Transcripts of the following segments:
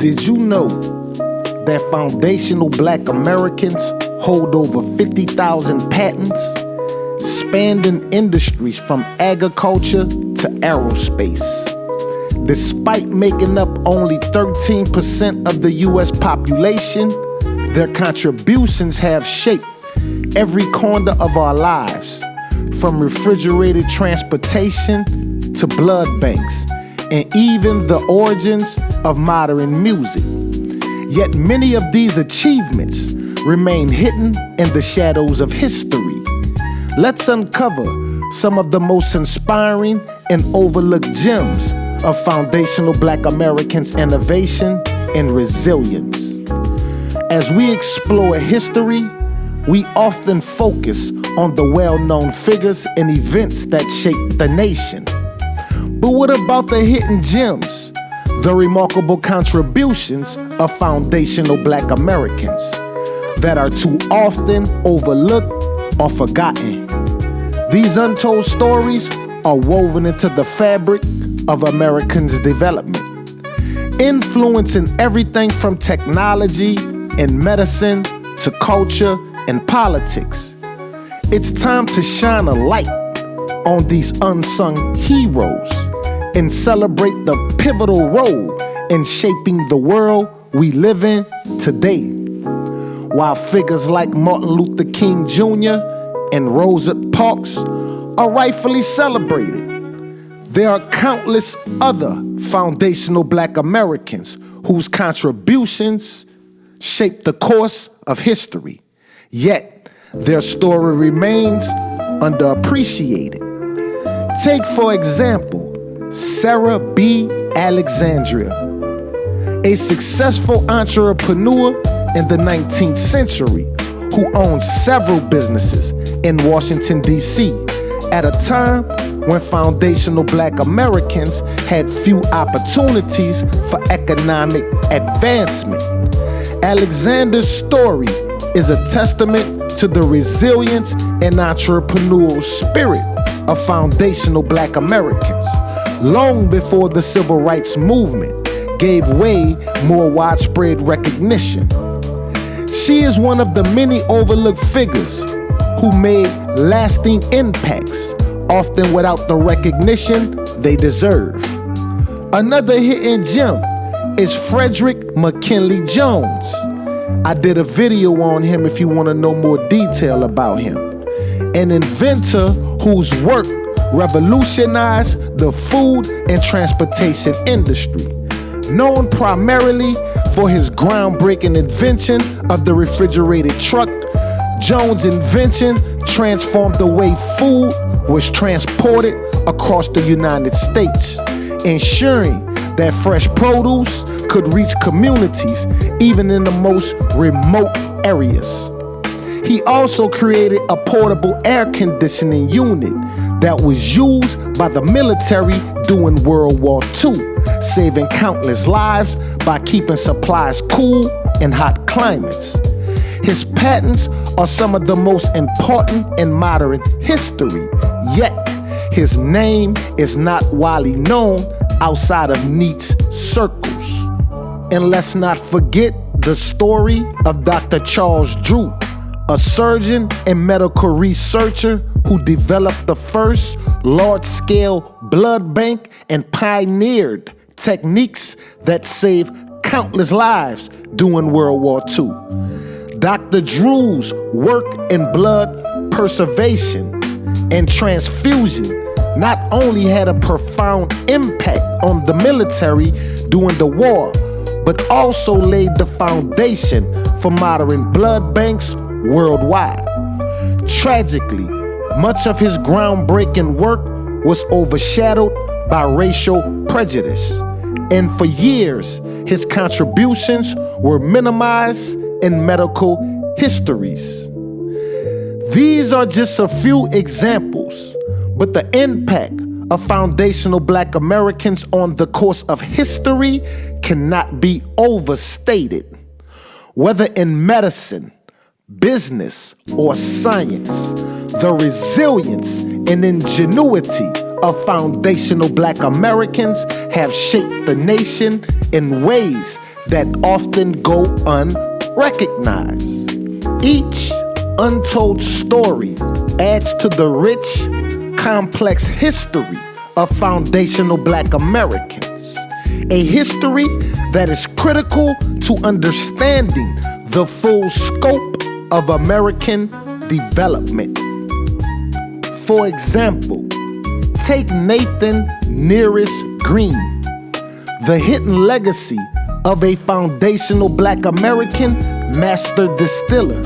Did you know that foundational Black Americans hold over 50,000 patents, spanning industries from agriculture to aerospace? Despite making up only 13% of the U.S. population, their contributions have shaped every corner of our lives, from refrigerated transportation to blood banks, and even the origins of modern music. Yet many of these achievements remain hidden in the shadows of history. Let's uncover some of the most inspiring and overlooked gems of foundational Black Americans' innovation and resilience. As we explore history, we often focus on the well-known figures and events that shaped the nation. But what about the hidden gems, the remarkable contributions of foundational Black Americans that are too often overlooked or forgotten? These untold stories are woven into the fabric of Americans' development, influencing everything from technology and medicine to culture and politics. It's time to shine a light on these unsung heroes and celebrate the pivotal role in shaping the world we live in today. While figures like Martin Luther King Jr. and Rosa Parks are rightfully celebrated, there are countless other foundational Black Americans whose contributions shaped the course of history. Yet, their story remains underappreciated. Take, for example, Sarah B. Alexandria, a successful entrepreneur in the 19th century who owned several businesses in Washington, D.C. at a time when foundational Black Americans had few opportunities for economic advancement. Alexander's story is a testament to the resilience and entrepreneurial spirit of foundational Black Americans, long before the Civil Rights Movement gave way more widespread recognition. She is one of the many overlooked figures who made lasting impacts, often without the recognition they deserve. Another hidden gem is Frederick McKinley Jones. I did a video on him if you want to know more detail about him. An inventor whose work revolutionized the food and transportation industry. Known primarily for his groundbreaking invention of the refrigerated truck, Jones' invention transformed the way food was transported across the United States, ensuring that fresh produce could reach communities even in the most remote areas. He also created a portable air conditioning unit that was used by the military during World War II, saving countless lives by keeping supplies cool in hot climates. His patents are some of the most important in modern history, yet his name is not widely known outside of niche circles. And let's not forget the story of Dr. Charles Drew, a surgeon and medical researcher who developed the first large-scale blood bank and pioneered techniques that saved countless lives during World War II. Dr. Drew's work in blood preservation and transfusion not only had a profound impact on the military during the war, but also laid the foundation for modern blood banks worldwide. Tragically, much of his groundbreaking work was overshadowed by racial prejudice, and for years, his contributions were minimized in medical histories. These are just a few examples, but the impact of foundational Black Americans on the course of history cannot be overstated. Whether in medicine, business, or science, the resilience and ingenuity of foundational Black Americans have shaped the nation in ways that often go unrecognized. Each untold story adds to the rich, complex history of foundational Black Americans, a history that is critical to understanding the full scope of American development. For example, take Nathan Nearest Green, the hidden legacy of a foundational Black American master distiller.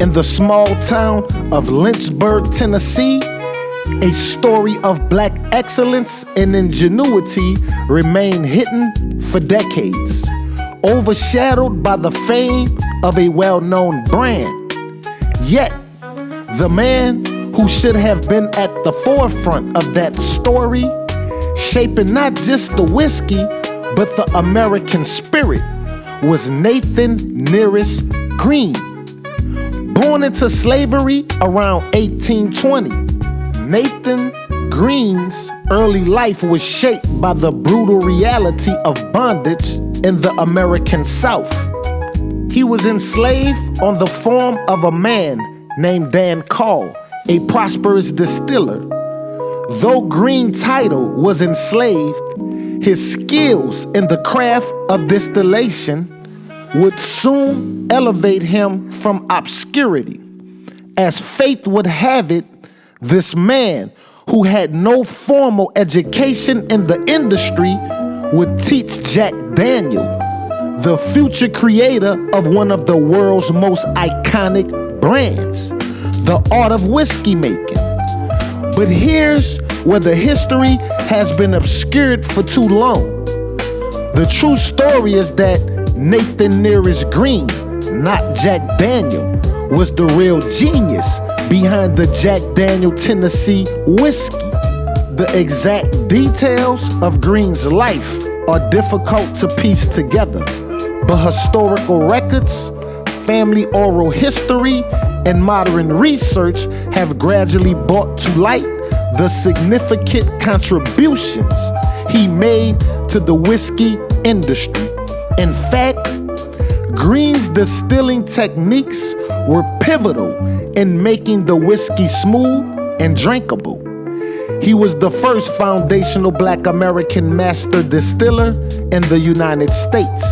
In the small town of Lynchburg, Tennessee, a story of Black excellence and ingenuity remained hidden for decades, overshadowed by the fame of a well-known brand. Yet, the man who should have been at the forefront of that story, shaping not just the whiskey, but the American spirit, was Nathan Nearest Green. Born into slavery around 1820, Nathan Green's early life was shaped by the brutal reality of bondage in the American South. He was enslaved on the farm of a man named Dan Call, a prosperous distiller. Though Green's title was enslaved, his skills in the craft of distillation would soon elevate him from obscurity. As fate would have it, this man, who had no formal education in the industry, would teach Jack Daniel, the future creator of one of the world's most iconic brands, the art of whiskey making. But here's where the history has been obscured for too long. The true story is that Nathan Nearest Green, not Jack Daniel, was the real genius behind the Jack Daniel Tennessee whiskey. The exact details of Green's life are difficult to piece together, but historical records, family oral history, and modern research have gradually brought to light the significant contributions he made to the whiskey industry. In fact, Green's distilling techniques were pivotal in making the whiskey smooth and drinkable. He was the first foundational Black American master distiller in the United States,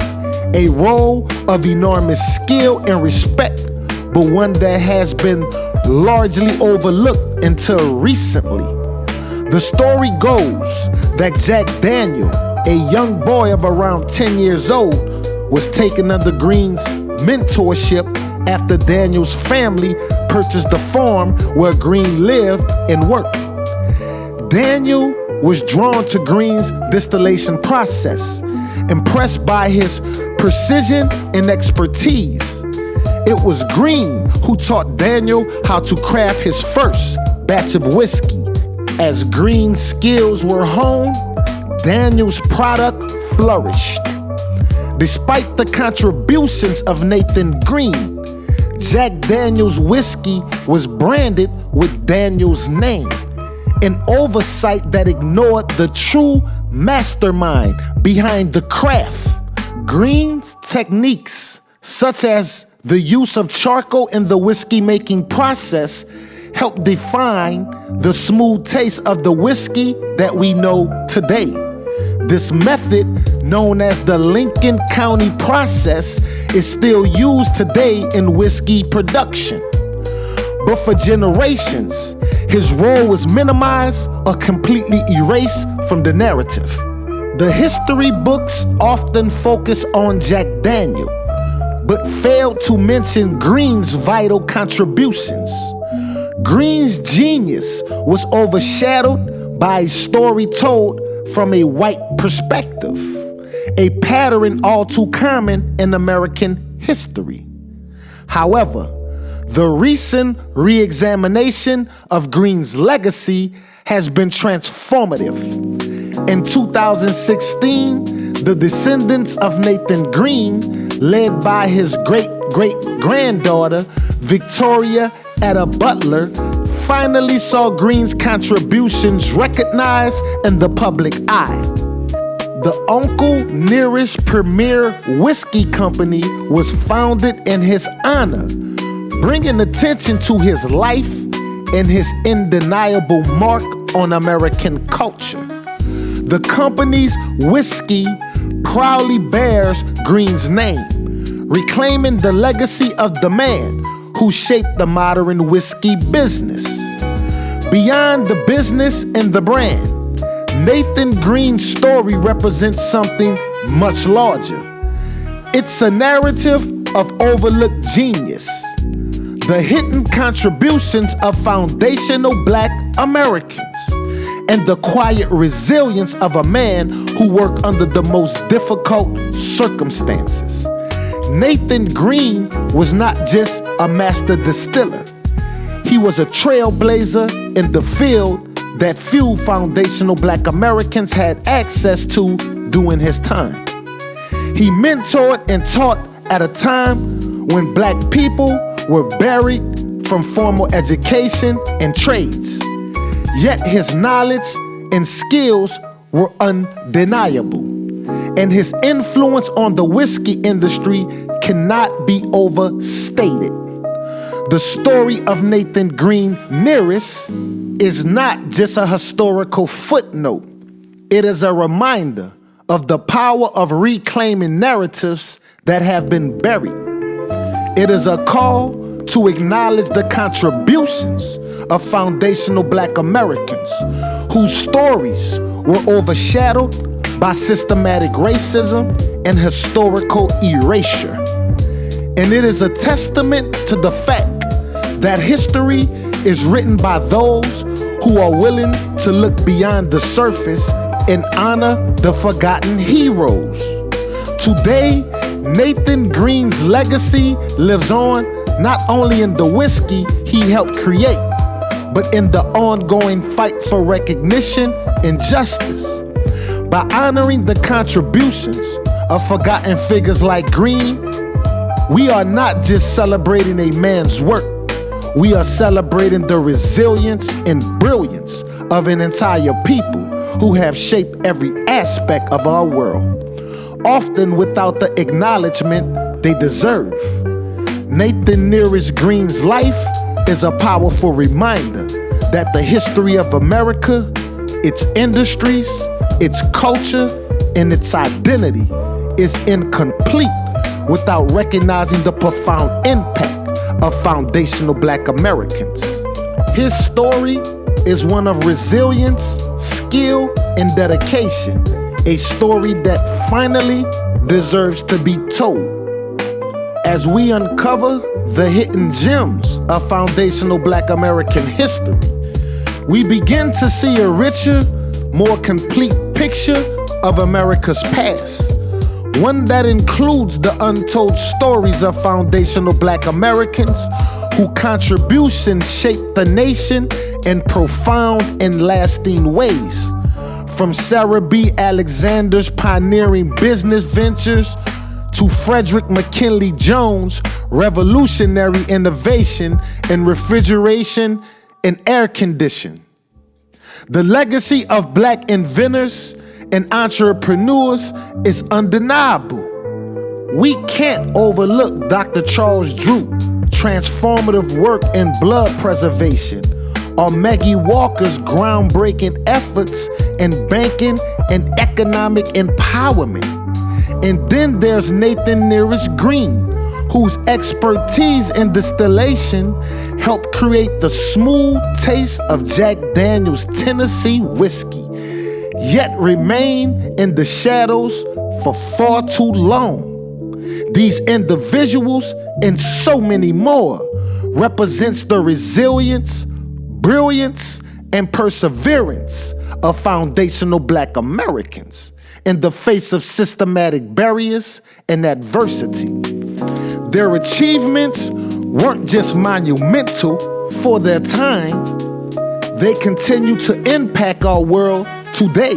a role of enormous skill and respect, but one that has been largely overlooked until recently. The story goes that Jack Daniel, a young boy of around 10 years old, was taken under Green's mentorship after Daniel's family purchased the farm where Green lived and worked. Daniel was drawn to Green's distillation process, impressed by his precision and expertise. It was Green who taught Daniel how to craft his first batch of whiskey. As Green's skills were honed, Daniel's product flourished. Despite the contributions of Nathan Green, Jack Daniel's whiskey was branded with Daniel's name, an oversight that ignored the true mastermind behind the craft. Green's techniques, such as the use of charcoal in the whiskey making process, helped define the smooth taste of the whiskey that we know today. This method, known as the Lincoln County process, is still used today in whiskey production. But for generations, his role was minimized or completely erased from the narrative. The history books often focus on Jack Daniel, but failed to mention Green's vital contributions. Green's genius was overshadowed by a story told from a white perspective, a pattern all too common in American history. However, the recent re-examination of Green's legacy has been transformative. In 2016, the descendants of Nathan Green, led by his great-great-granddaughter, Victoria Etta Butler, finally saw Green's contributions recognized in the public eye. The Uncle Nearest Premier Whiskey Company was founded in his honor, bringing attention to his life and his undeniable mark on American culture. The company's whiskey proudly bears Green's name, reclaiming the legacy of the man who shaped the modern whiskey business. Beyond the business and the brand, Nathan Green's story represents something much larger. It's a narrative of overlooked genius, the hidden contributions of foundational Black Americans, and the quiet resilience of a man who worked under the most difficult circumstances. Nathan Green was not just a master distiller. He was a trailblazer in the field that few foundational Black Americans had access to during his time. He mentored and taught at a time when Black people were buried from formal education and trades. Yet his knowledge and skills were undeniable, and his influence on the whiskey industry cannot be overstated. The story of Nathan Green Nearest is not just a historical footnote. It is a reminder of the power of reclaiming narratives that have been buried. It is a call to acknowledge the contributions of foundational Black Americans whose stories were overshadowed by systematic racism and historical erasure. And it is a testament to the fact that history is written by those who are willing to look beyond the surface and honor the forgotten heroes. Today, Nathan Green's legacy lives on not only in the whiskey he helped create, but in the ongoing fight for recognition and justice. By honoring the contributions of forgotten figures like Green, we are not just celebrating a man's work, we are celebrating the resilience and brilliance of an entire people who have shaped every aspect of our world, often without the acknowledgement they deserve. Nathan Nearest Green's life is a powerful reminder that the history of America, its industries, its culture, and its identity is incomplete without recognizing the profound impact of foundational Black Americans. His story is one of resilience, skill, and dedication, a story that finally deserves to be told. As we uncover the hidden gems of foundational Black American history, we begin to see a richer, more complete picture of America's past, one that includes the untold stories of foundational Black Americans whose contributions shaped the nation in profound and lasting ways. From Sarah B. Alexander's pioneering business ventures to Frederick McKinley Jones' revolutionary innovation in refrigeration and air conditioning. The legacy of Black inventors and entrepreneurs is undeniable. We can't overlook Dr. Charles Drew's transformative work in blood preservation, or Maggie Walker's groundbreaking efforts in banking and economic empowerment. And then there's Nathan Nearest Green, whose expertise in distillation helped create the smooth taste of Jack Daniel's Tennessee whiskey, yet remain in the shadows for far too long. These individuals and so many more represents the resilience, brilliance, and perseverance of foundational Black Americans in the face of systematic barriers and adversity. Their achievements weren't just monumental for their time, they continue to impact our world today.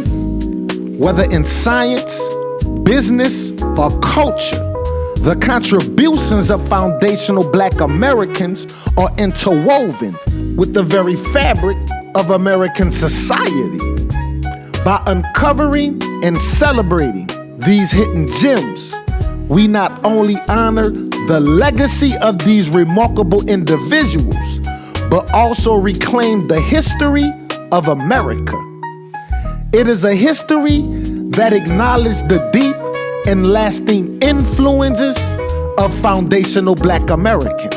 Whether in science, business, or culture, the contributions of foundational Black Americans are interwoven, with the very fabric of American society. By uncovering and celebrating these hidden gems, we not only honor the legacy of these remarkable individuals, but also reclaim the history of America. It is a history that acknowledges the deep and lasting influences of foundational Black Americans,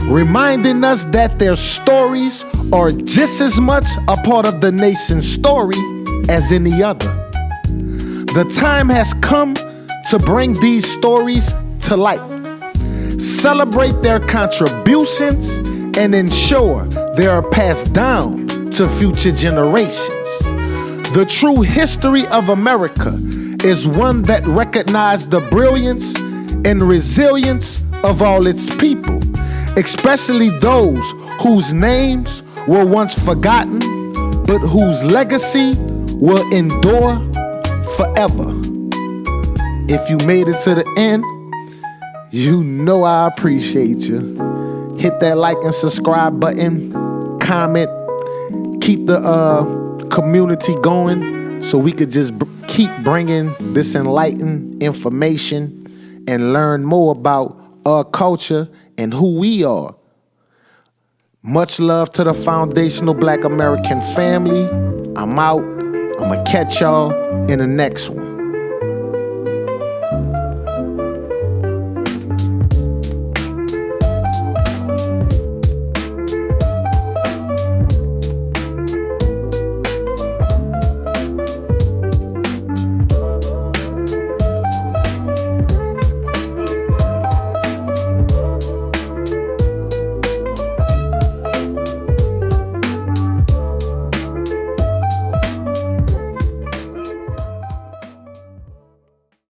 reminding us that their stories are just as much a part of the nation's story as any other. The time has come to bring these stories to light, celebrate their contributions, and ensure they are passed down to future generations. The true history of America is one that recognizes the brilliance and resilience of all its people, especially those whose names were once forgotten, but whose legacy will endure forever. If you made it to the end, you know I appreciate you. Hit that like and subscribe button, comment, keep the community going so we could just keep bringing this enlightened information and learn more about our culture and who we are. Much love to the foundational Black American family. I'm out. I'm gonna catch y'all in the next one.